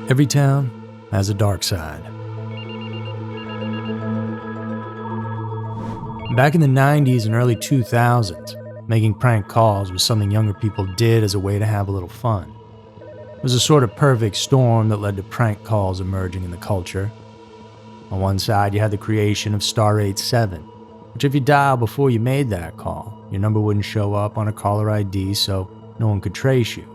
Every town has a dark side. Back in the 90s and early 2000s, making prank calls was something younger people did as a way to have a little fun. It was a sort of perfect storm that led to prank calls emerging in the culture. On one side, you had the creation of Star 87, which if you dialed before you made that call, your number wouldn't show up on a caller ID so no one could trace you.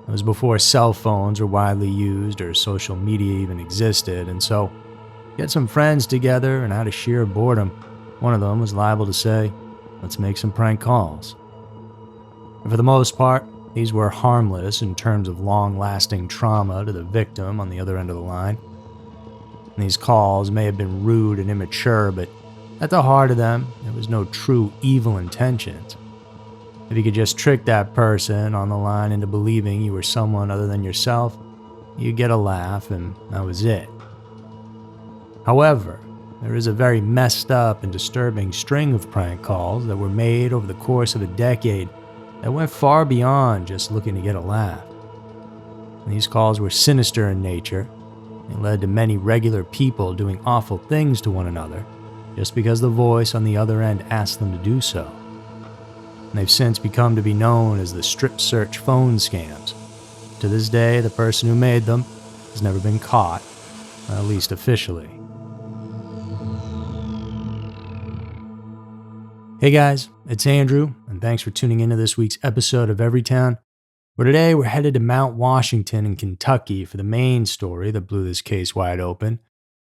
It was before cell phones were widely used or social media even existed, and so get some friends together and out of sheer boredom, one of them was liable to say, "Let's make some prank calls." And for the most part, these were harmless in terms of long-lasting trauma to the victim on the other end of the line. And these calls may have been rude and immature, but at the heart of them, there was no true evil intentions. If you could just trick that person on the line into believing you were someone other than yourself, you'd get a laugh and that was it. However, there is a very messed up and disturbing string of prank calls that were made over the course of a decade that went far beyond just looking to get a laugh. And these calls were sinister in nature and led to many regular people doing awful things to one another just because the voice on the other end asked them to do so. And they've since become to be known as the strip search phone scams. To this day, the person who made them has never been caught, at least officially. Hey guys, it's Andrew, and thanks for tuning into this week's episode of Everytown, where today we're headed to Mount Washington in Kentucky for the main story that blew this case wide open.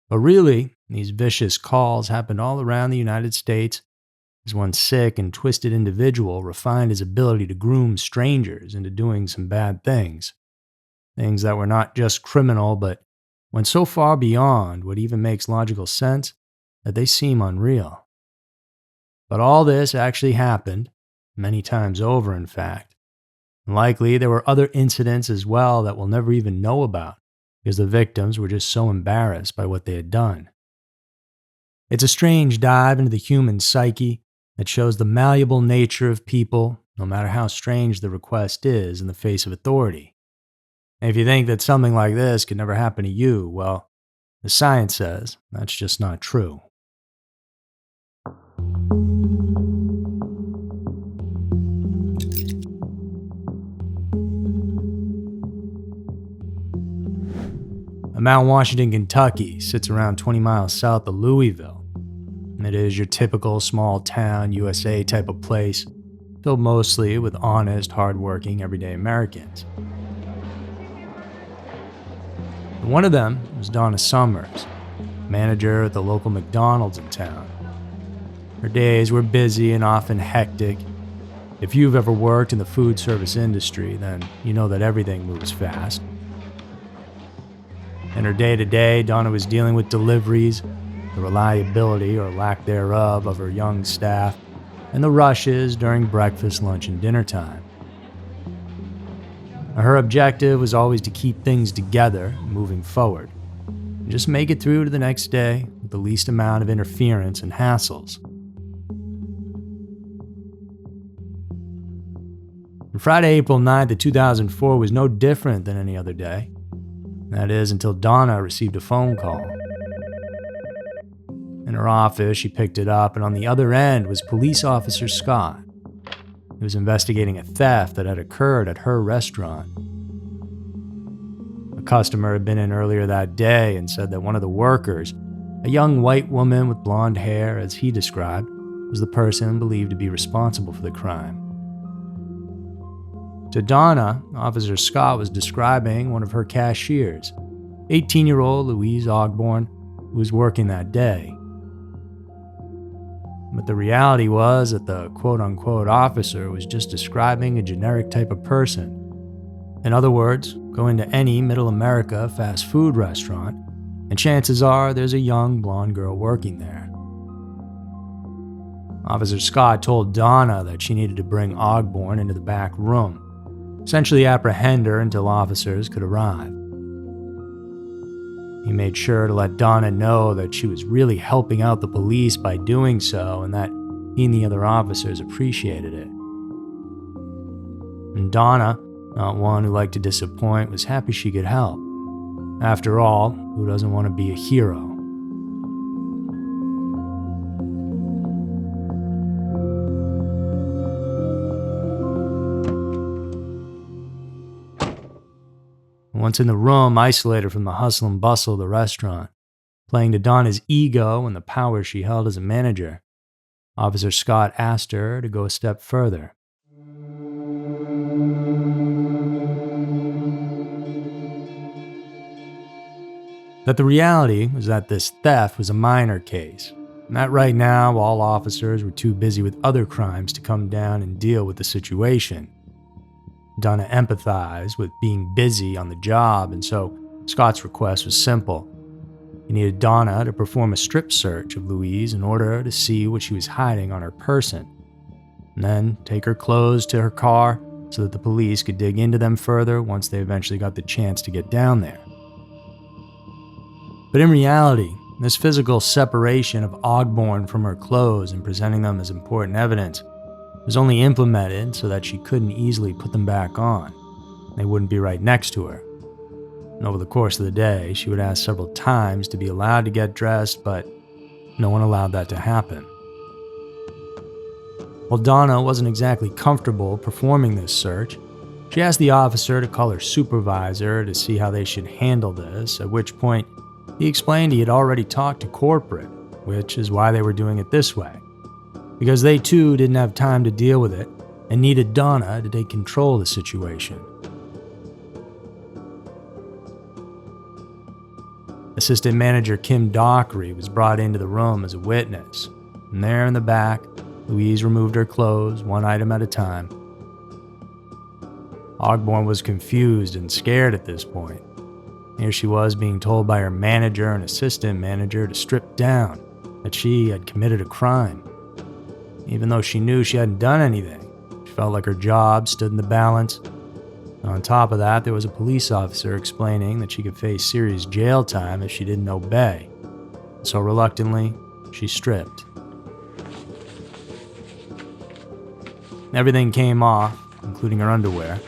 But really, these vicious calls happened all around the United States as one sick and twisted individual refined his ability to groom strangers into doing some bad things. Things that were not just criminal, but went so far beyond what even makes logical sense that they seem unreal. But all this actually happened, many times over in fact. And likely there were other incidents as well that we'll never even know about because the victims were just so embarrassed by what they had done. It's a strange dive into the human psyche that shows the malleable nature of people, no matter how strange the request is in the face of authority. And if you think that something like this could never happen to you, well, the science says that's just not true. Mount Washington, Kentucky sits around 20 miles south of Louisville. It is your typical small town USA type of place, filled mostly with honest, hardworking, everyday Americans. One of them was Donna Summers, manager at the local McDonald's in town. Her days were busy and often hectic. If you've ever worked in the food service industry, then you know that everything moves fast. In her day-to-day, Donna was dealing with deliveries, the reliability or lack thereof of her young staff, and the rushes during breakfast, lunch, and dinner time. Her objective was always to keep things together moving forward, and just make it through to the next day with the least amount of interference and hassles. And Friday, April 9th of 2004 was no different than any other day. That is, until Donna received a phone call. In her office, she picked it up, and on the other end was Police Officer Scott. He was investigating a theft that had occurred at her restaurant. A customer had been in earlier that day and said that one of the workers, a young white woman with blonde hair, as he described, was the person believed to be responsible for the crime. To Donna, Officer Scott was describing one of her cashiers, 18-year-old Louise Ogborn, who was working that day. But the reality was that the quote-unquote officer was just describing a generic type of person. In other words, go into any Middle America fast food restaurant, and chances are there's a young blonde girl working there. Officer Scott told Donna that she needed to bring Ogborn into the back room, essentially apprehend her until officers could arrive. He made sure to let Donna know that she was really helping out the police by doing so and that he and the other officers appreciated it. And Donna, not one who liked to disappoint, was happy she could help. After all, who doesn't want to be a hero? Once in the room, isolated from the hustle and bustle of the restaurant, playing to Donna's ego and the power she held as a manager, Officer Scott asked her to go a step further. That the reality was that this theft was a minor case, and that right now all officers were too busy with other crimes to come down and deal with the situation. Donna empathized with being busy on the job, and so Scott's request was simple. He needed Donna to perform a strip search of Louise in order to see what she was hiding on her person, and then take her clothes to her car so that the police could dig into them further once they eventually got the chance to get down there. But in reality, this physical separation of Ogborn from her clothes and presenting them as important evidence was only implemented so that she couldn't easily put them back on. They wouldn't be right next to her. And over the course of the day, she would ask several times to be allowed to get dressed, but no one allowed that to happen. While Donna wasn't exactly comfortable performing this search, she asked the officer to call her supervisor to see how they should handle this, at which point he explained he had already talked to corporate, which is why they were doing it this way, because they too didn't have time to deal with it and needed Donna to take control of the situation. Assistant Manager Kim Dockery was brought into the room as a witness, and there in the back, Louise removed her clothes, one item at a time. Ogborn was confused and scared at this point. Here she was being told by her manager and assistant manager to strip down, that she had committed a crime. Even though she knew she hadn't done anything, she felt like her job stood in the balance. And on top of that, there was a police officer explaining that she could face serious jail time if she didn't obey. So reluctantly, she stripped. Everything came off, including her underwear.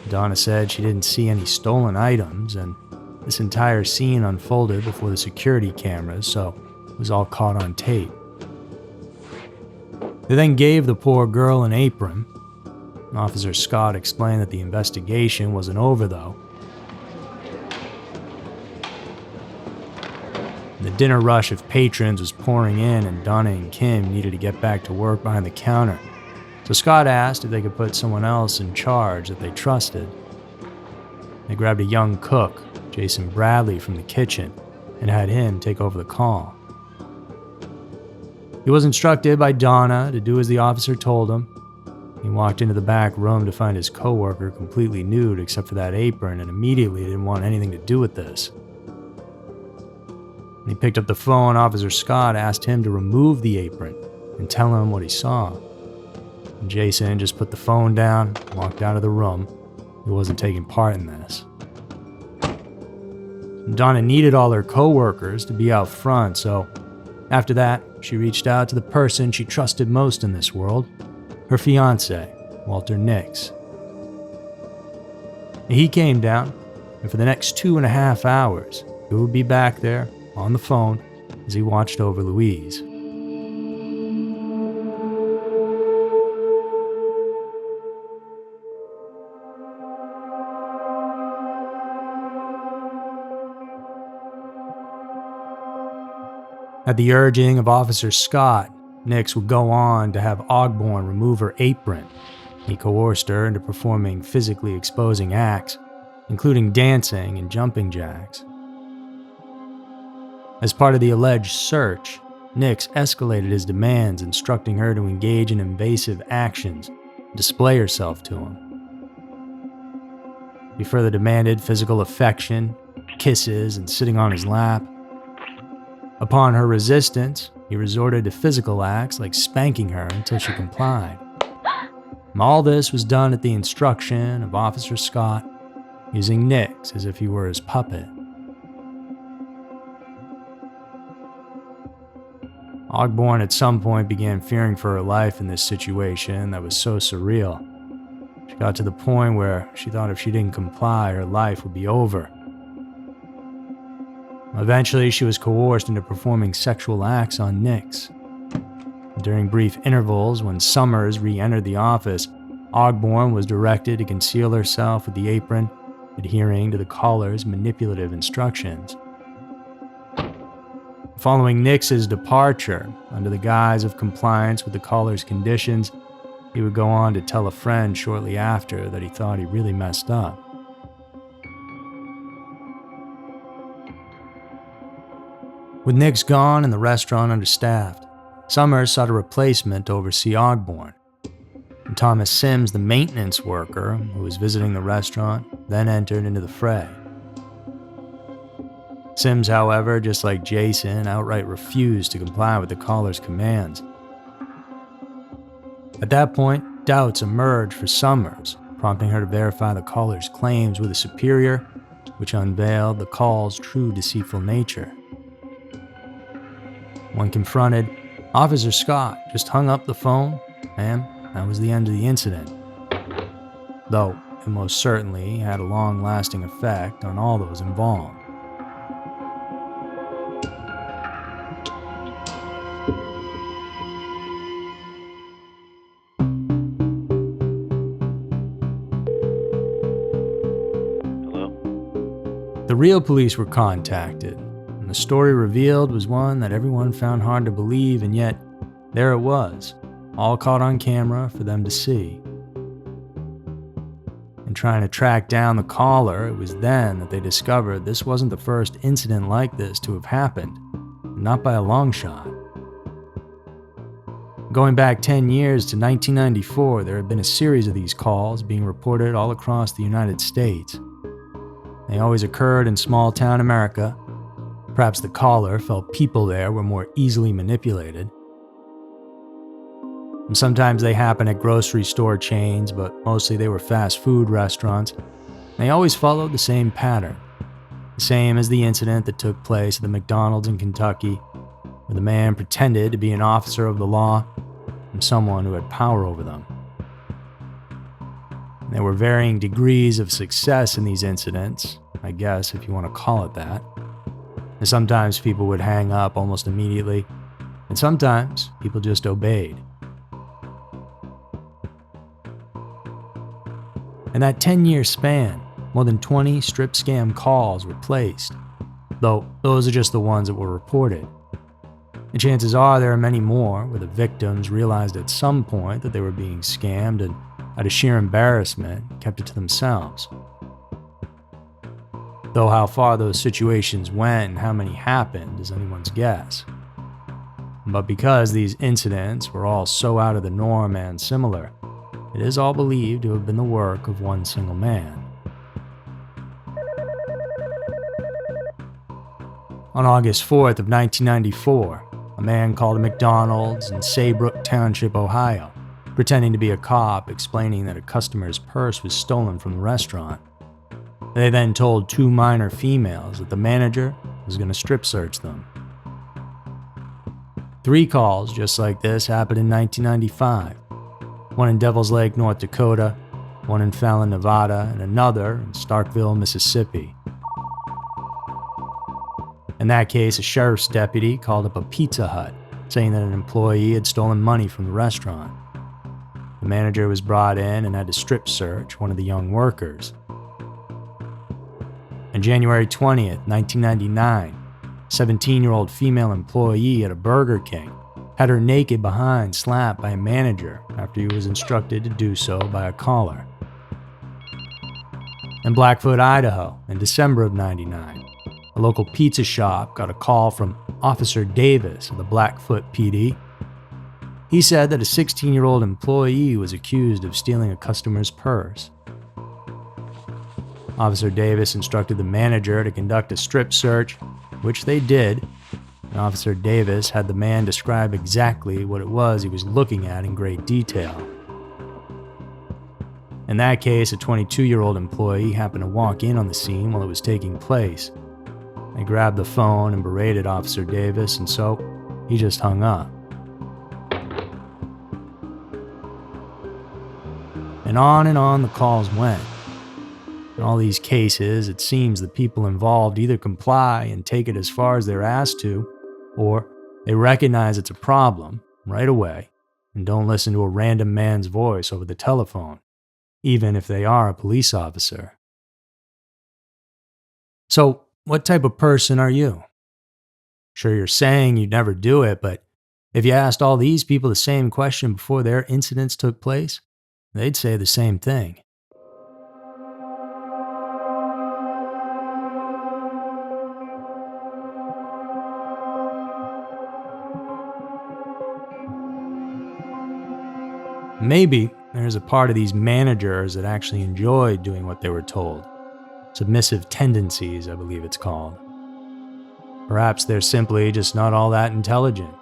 Donna said she didn't see any stolen items, and this entire scene unfolded before the security cameras, so it was all caught on tape. They then gave the poor girl an apron. Officer Scott explained that the investigation wasn't over, though. The dinner rush of patrons was pouring in, and Donna and Kim needed to get back to work behind the counter. So Scott asked if they could put someone else in charge that they trusted. They grabbed a young cook, Jason Bradley, from the kitchen and had him take over the call. He was instructed by Donna to do as the officer told him. He walked into the back room to find his coworker completely nude except for that apron and immediately didn't want anything to do with this. When he picked up the phone, Officer Scott asked him to remove the apron and tell him what he saw. And Jason just put the phone down and walked out of the room. He wasn't taking part in this. Donna needed all her coworkers to be out front, so after that, she reached out to the person she trusted most in this world, her fiancé, Walter Nix. He came down, and for the next 2.5 hours, he would be back there on the phone as he watched over Louise. At the urging of Officer Scott, Nix would go on to have Ogborn remove her apron. He coerced her into performing physically exposing acts, including dancing and jumping jacks. As part of the alleged search, Nix escalated his demands, instructing her to engage in invasive actions and display herself to him. He further demanded physical affection, kisses, and sitting on his lap. Upon her resistance, he resorted to physical acts like spanking her until she complied. All this was done at the instruction of Officer Scott, using Nix as if he were his puppet. Ogborn at some point began fearing for her life in this situation that was so surreal. She got to the point where she thought if she didn't comply, her life would be over. Eventually, she was coerced into performing sexual acts on Nix. During brief intervals, when Summers re-entered the office, Ogborn was directed to conceal herself with the apron, adhering to the caller's manipulative instructions. Following Nix's departure, under the guise of compliance with the caller's conditions, he would go on to tell a friend shortly after that he thought he really messed up. With Nix gone and the restaurant understaffed, Summers sought a replacement to oversee Ogborn. And Thomas Sims, the maintenance worker who was visiting the restaurant, then entered into the fray. Sims, however, just like Jason, outright refused to comply with the caller's commands. At that point, doubts emerged for Summers, prompting her to verify the caller's claims with a superior, which unveiled the call's true deceitful nature. When confronted, Officer Scott just hung up the phone, and that was the end of the incident. Though it most certainly had a long-lasting effect on all those involved. The real police were contacted, and the story revealed was one that everyone found hard to believe, and yet there it was, all caught on camera for them to see. In trying to track down the caller, it was then that they discovered this wasn't the first incident like this to have happened, not by a long shot. Going back 10 years to 1994, there had been a series of these calls being reported all across the United States. They always occurred in small-town America. Perhaps the caller felt people there were more easily manipulated. And sometimes they happened at grocery store chains, but mostly they were fast food restaurants. They always followed the same pattern, the same as the incident that took place at the McDonald's in Kentucky, where the man pretended to be an officer of the law and someone who had power over them. There were varying degrees of success in these incidents, I guess if you want to call it that. And sometimes people would hang up almost immediately, and sometimes people just obeyed. In that 10-year span, more than 20 strip scam calls were placed, though those are just the ones that were reported. And chances are there are many more where the victims realized at some point that they were being scammed and out of sheer embarrassment, kept it to themselves. Though how far those situations went and how many happened is anyone's guess. But because these incidents were all so out of the norm and similar, it is all believed to have been the work of one single man. On August 4th of 1994, a man called a McDonald's in Saybrook Township, Ohio, pretending to be a cop, explaining that a customer's purse was stolen from the restaurant. They then told two minor females that the manager was going to strip search them. 3 calls just like this happened in 1995. One in Devil's Lake, North Dakota, one in Fallon, Nevada, and another in Starkville, Mississippi. In that case, a sheriff's deputy called up a Pizza Hut, saying that an employee had stolen money from the restaurant. The manager was brought in and had to strip search one of the young workers. On January 20th, 1999, a 17-year-old female employee at a Burger King had her naked behind slapped by a manager after he was instructed to do so by a caller. In Blackfoot, Idaho, in December of '99, a local pizza shop got a call from Officer Davis of the Blackfoot PD. He said that a 16-year-old employee was accused of stealing a customer's purse. Officer Davis instructed the manager to conduct a strip search, which they did, and Officer Davis had the man describe exactly what it was he was looking at in great detail. In that case, a 22-year-old employee happened to walk in on the scene while it was taking place. They grabbed the phone and berated Officer Davis, and so he just hung up. And on the calls went. In all these cases, it seems the people involved either comply and take it as far as they're asked to, or they recognize it's a problem right away and don't listen to a random man's voice over the telephone, even if they are a police officer. So, what type of person are you? Sure, you're saying you'd never do it, but if you asked all these people the same question before their incidents took place, they'd say the same thing. Maybe there's a part of these managers that actually enjoyed doing what they were told. Submissive tendencies, I believe it's called. Perhaps they're simply just not all that intelligent.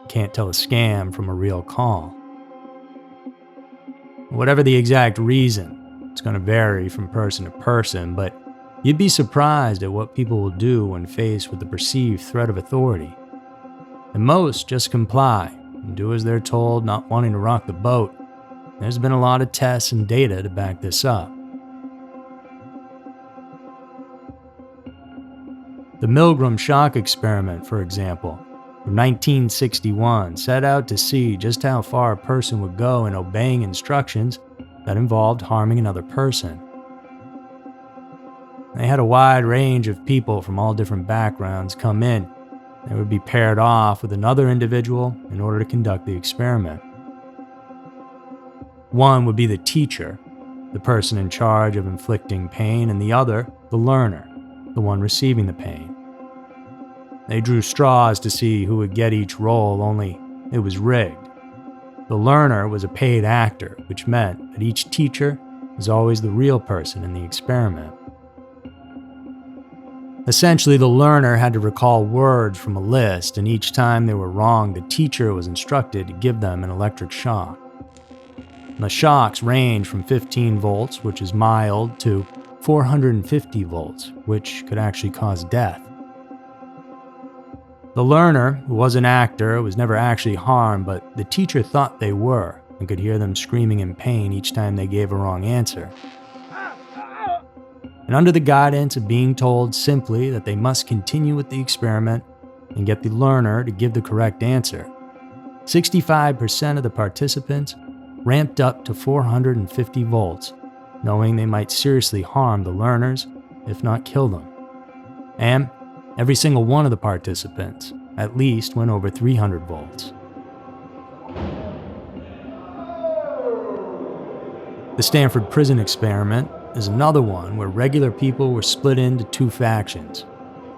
Can't tell a scam from a real call. Whatever the exact reason, it's going to vary from person to person, but you'd be surprised at what people will do when faced with the perceived threat of authority. And most just comply and do as they're told, not wanting to rock the boat. There's been a lot of tests and data to back this up. The Milgram shock experiment, for example, from 1961, set out to see just how far a person would go in obeying instructions that involved harming another person. They had a wide range of people from all different backgrounds come in. They would be paired off with another individual in order to conduct the experiment. One would be the teacher, the person in charge of inflicting pain, and the other, the learner, the one receiving the pain. They drew straws to see who would get each role, only it was rigged. The learner was a paid actor, which meant that each teacher was always the real person in the experiment. Essentially, the learner had to recall words from a list, and each time they were wrong, the teacher was instructed to give them an electric shock. And the shocks range from 15 volts, which is mild, to 450 volts, which could actually cause death. The learner, who was an actor, was never actually harmed, but the teacher thought they were and could hear them screaming in pain each time they gave a wrong answer. And under the guidance of being told simply that they must continue with the experiment and get the learner to give the correct answer, 65% of the participants ramped up to 450 volts, knowing they might seriously harm the learners, if not kill them. And every single one of the participants at least went over 300 volts. The Stanford prison experiment is another one where regular people were split into two factions,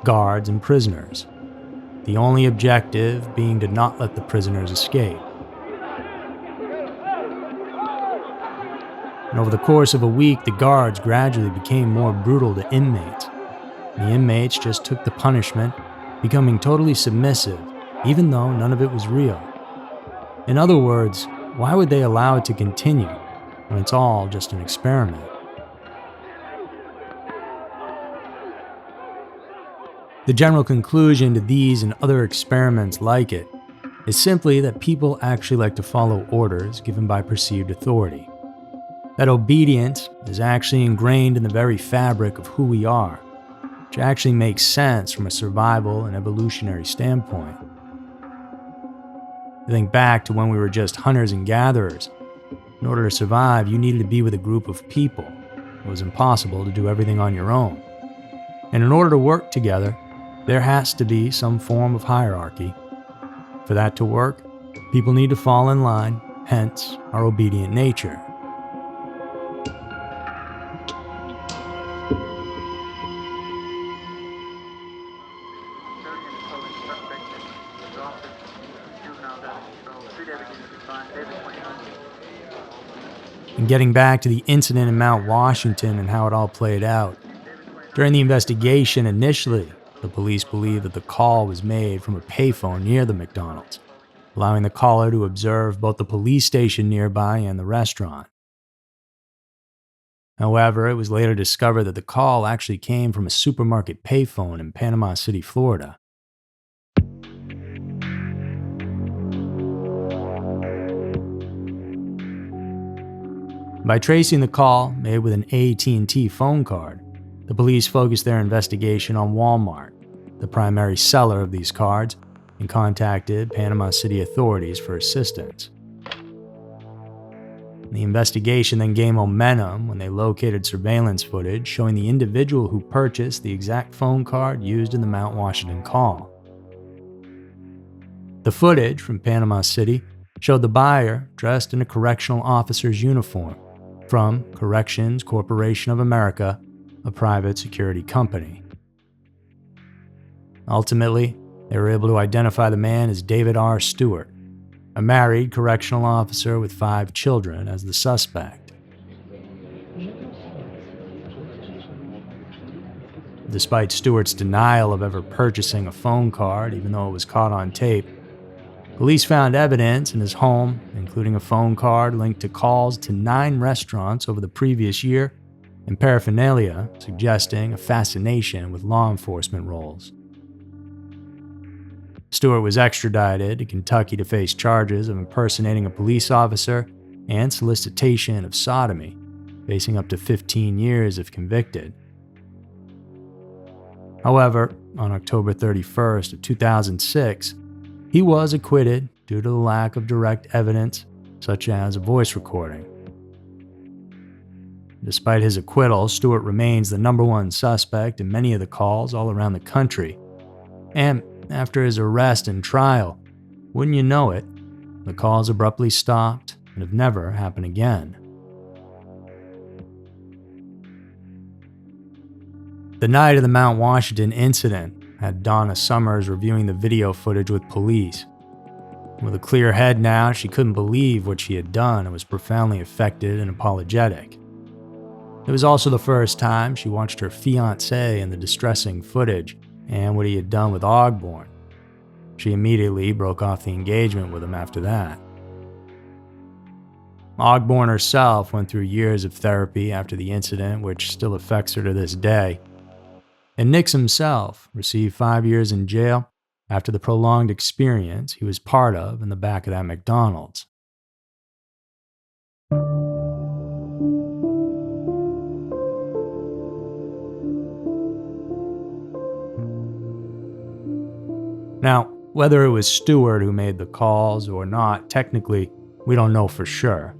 guards and prisoners, the only objective being to not let the prisoners escape. And over the course of a week, the guards gradually became more brutal to inmates. The inmates just took the punishment, becoming totally submissive, even though none of it was real. In other words, why would they allow it to continue when it's all just an experiment? The general conclusion to these and other experiments like it is simply that people actually like to follow orders given by perceived authority. That obedience is actually ingrained in the very fabric of who we are, which actually makes sense from a survival and evolutionary standpoint. Think back to when we were just hunters and gatherers. In order to survive, you needed to be with a group of people. It was impossible to do everything on your own. And in order to work together, there has to be some form of hierarchy. For that to work, people need to fall in line, hence our obedient nature. And getting back to the incident in Mount Washington and how it all played out. During the investigation, initially, the police believed that the call was made from a payphone near the McDonald's, allowing the caller to observe both the police station nearby and the restaurant. However, it was later discovered that the call actually came from a supermarket payphone in Panama City, Florida. By tracing the call made with an AT&T phone card, the police focused their investigation on Walmart, the primary seller of these cards, and contacted Panama City authorities for assistance. The investigation then gained momentum when they located surveillance footage showing the individual who purchased the exact phone card used in the Mount Washington call. The footage from Panama City showed the buyer dressed in a correctional officer's uniform from Corrections Corporation of America, a private security company. Ultimately, they were able to identify the man as David R. Stewart, a married correctional officer with 5 children, as the suspect. Despite Stewart's denial of ever purchasing a phone card, even though it was caught on tape, police found evidence in his home, including a phone card linked to calls to 9 restaurants over the previous year and paraphernalia suggesting a fascination with law enforcement roles. Stewart was extradited to Kentucky to face charges of impersonating a police officer and solicitation of sodomy, facing up to 15 years if convicted. However, on October 31st of 2006, he was acquitted due to the lack of direct evidence, such as a voice recording. Despite his acquittal, Stewart remains the #1 suspect in many of the calls all around the country. And after his arrest and trial, wouldn't you know it, the calls abruptly stopped and have never happened again. The night of the Mount Washington incident had Donna Summers reviewing the video footage with police. With a clear head now, she couldn't believe what she had done and was profoundly affected and apologetic. It was also the first time she watched her fiancé in the distressing footage and what he had done with Ogborn. She immediately broke off the engagement with him after that. Ogborn herself went through years of therapy after the incident, which still affects her to this day. And Nix himself received 5 years in jail after the prolonged experience he was part of in the back of that McDonald's. Now, whether it was Stewart who made the calls or not, technically, we don't know for sure.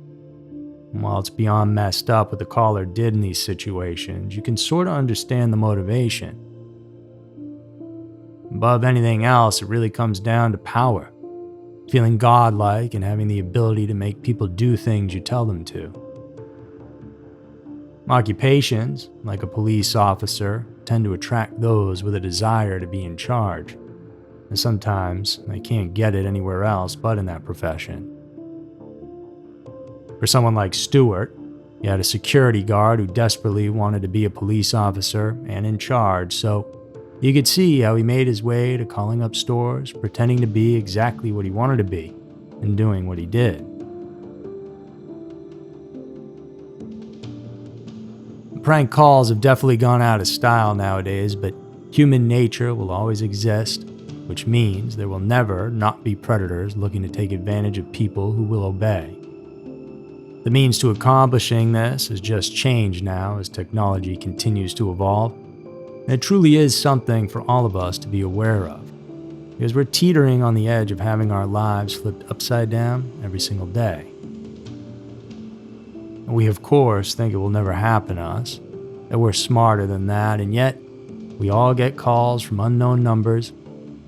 And while it's beyond messed up what the caller did in these situations, you can sort of understand the motivation. Above anything else, it really comes down to power, feeling godlike and having the ability to make people do things you tell them to. Occupations, like a police officer, tend to attract those with a desire to be in charge. And sometimes they can't get it anywhere else but in that profession. For someone like Stewart, he had a security guard who desperately wanted to be a police officer and in charge, so you could see how he made his way to calling up stores, pretending to be exactly what he wanted to be, and doing what he did. Prank calls have definitely gone out of style nowadays, but human nature will always exist, which means there will never not be predators looking to take advantage of people who will obey. The means to accomplishing this has just changed now as technology continues to evolve, and it truly is something for all of us to be aware of, because we're teetering on the edge of having our lives flipped upside down every single day. And we of course think it will never happen to us, that we're smarter than that, and yet we all get calls from unknown numbers,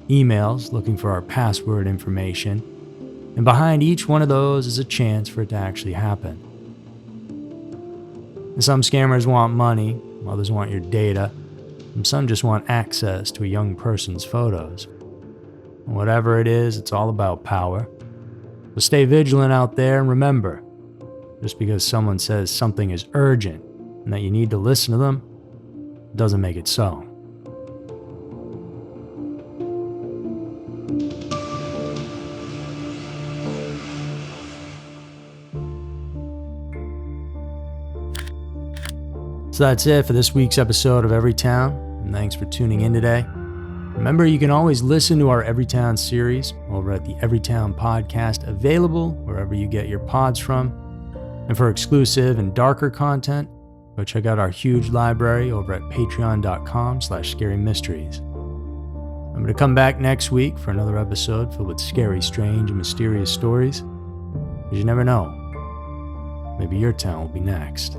emails looking for our password information, and behind each one of those is a chance for it to actually happen. And some scammers want money, others want your data, and some just want access to a young person's photos. And whatever it is, it's all about power. So stay vigilant out there, and remember, just because someone says something is urgent and that you need to listen to them, doesn't make it so. So that's it for this week's episode of Everytown, and thanks for tuning in today. Remember, you can always listen to our Everytown series over at the Everytown podcast, available wherever you get your pods from. And for exclusive and darker content, go check out our huge library over at patreon.com/scarymysteries. I'm going to come back next week for another episode filled with scary, strange, and mysterious stories. Because you never know. Maybe your town will be next.